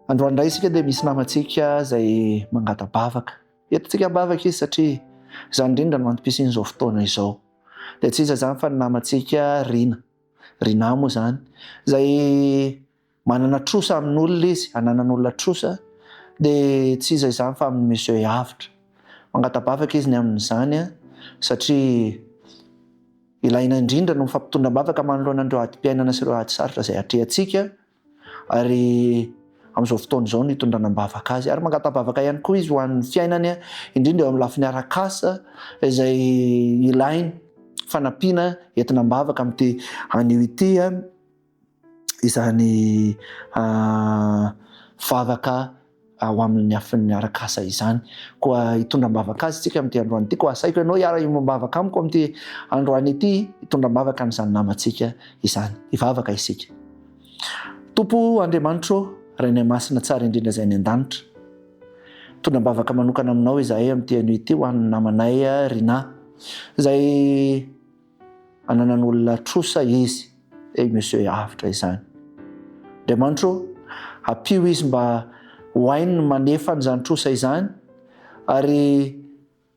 Androany ray isika dia misy namantsika izay mangatabavaka. Entintsika bavaka izy satria izany indrindra no antom-pisian'izao fotoana izao. Dia tsy iza izany fa ny namantsika Rina. Rina moa izany izay manana trosa amin'olona izy, ananan'olona trosa dia tsy iza izany fa amin'ny monsieur Avitra. Mangatabavaka izy ny amin'izany satria ilaina indrindra no mifampitondra-bavaka manoloana an'ireo adi-piainana sy ireo ady sarotra izay atrehantsika ary amin'izao fotoana izao no hitondranam-bavaka azy ary mangatabavaka ihany koa izy ho an'ny fiainany indrindra eo amin'ny lafiny arak'asa izay ilainy fanampiana entinam-bavaka amin'ity anio ity izany vavaka ho amin'ny lafiny arak'asa izany. Koa hitondram-bavaka azy tsika amin'ity androany ity, koa asaiko ianao hiara hiombam-bavaka amiko amin'ity androany ity hitondram-bavaka n'izany namantsika izany, hivavaka isika. Tompo Andriamanitro, Rainay Masina tsara indrindra izay ny an-danitra, hitondram-bavaka manokana aminao izahay amin'ity anio ity ho an'ny namanay Rina izay ananan'olona trosa izy, monsieur Avitra izany. Andriamanitro, hampio izy mba ho hainy ny manefa an'izany trosa izany ary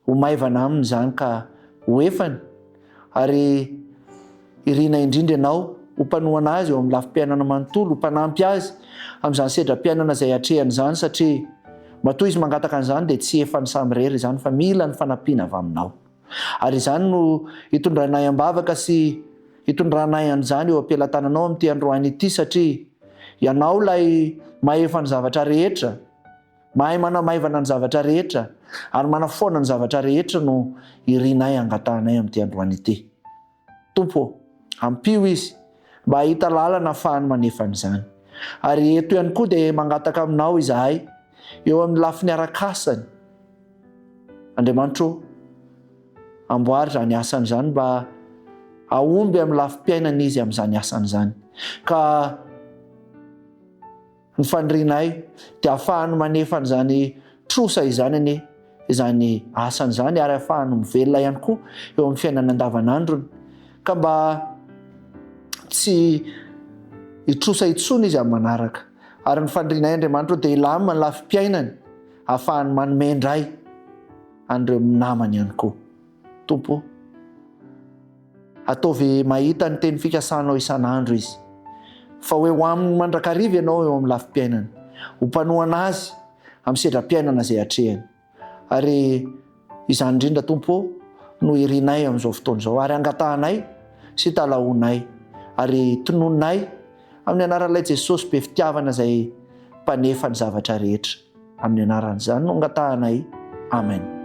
ho maivana aminy izany ka ho efany ary irina indrindra ianao ho mpanohana azy eo amin'ny lafim-piainana manontolo, ho mpanampy azy amin'izany sedram-piainana izay hatrehany izany satria matoa izy mangataka an'izany dia tsy efany samy rery izany fa mila ny fanampiana avy aminao. Ary izany no hitondranay am-bavaka sy hitondranay an'izany eo am-pelantananao amin'ity androany ity satria ianao ilay mahefa ny zavatra rehetra, mahay manamaivana ny zavatra rehetra ary manafoana ny zavatra rehetra no irinay angatanay amin'ity androany ity. Tompo, hampio izy mba hahita lalana ahafahany manefa an'izany. Ary eto ihany koa dia mangataka aminao izahay eo amin'ny lafiny arak'asany. Andriamanitro, amboary izany asany izany mba ahomby amin'ny lafim-piainana izy amin'izany asany izany. Ka ny fandrinay dia ahafahany manefa an'izany trosa izany izany asany izany ary ahafahany mivelona ihany koa eo amin'ny fiainana andavanandrony ka mba tsy hitrosa intsony izy amin'ny manaraka. Ary ny fandrinay Andriamanitro dia hilamina ny lafim-piainany ahafahany manome indray an'ireo namany ihany koa. Tompo, ataovy mahita ny teny fikasanao isan'andro izy fa hoe ho aminy mandrakariva ianao eo amin'ny lafim-piainany, ho mpanohana azy amin'ny sedram-piainana izay hatrehany. Ary izany indrindra Tompo no irinay amin'izao fotoana izao ary angatahanay sy talaonay ary tononay amin'ny anaran'ilay Jesosy be fitiavana izay mpanefa ny zavatra rehetra. Amin'ny anaran'izany no angatahanay. Amen.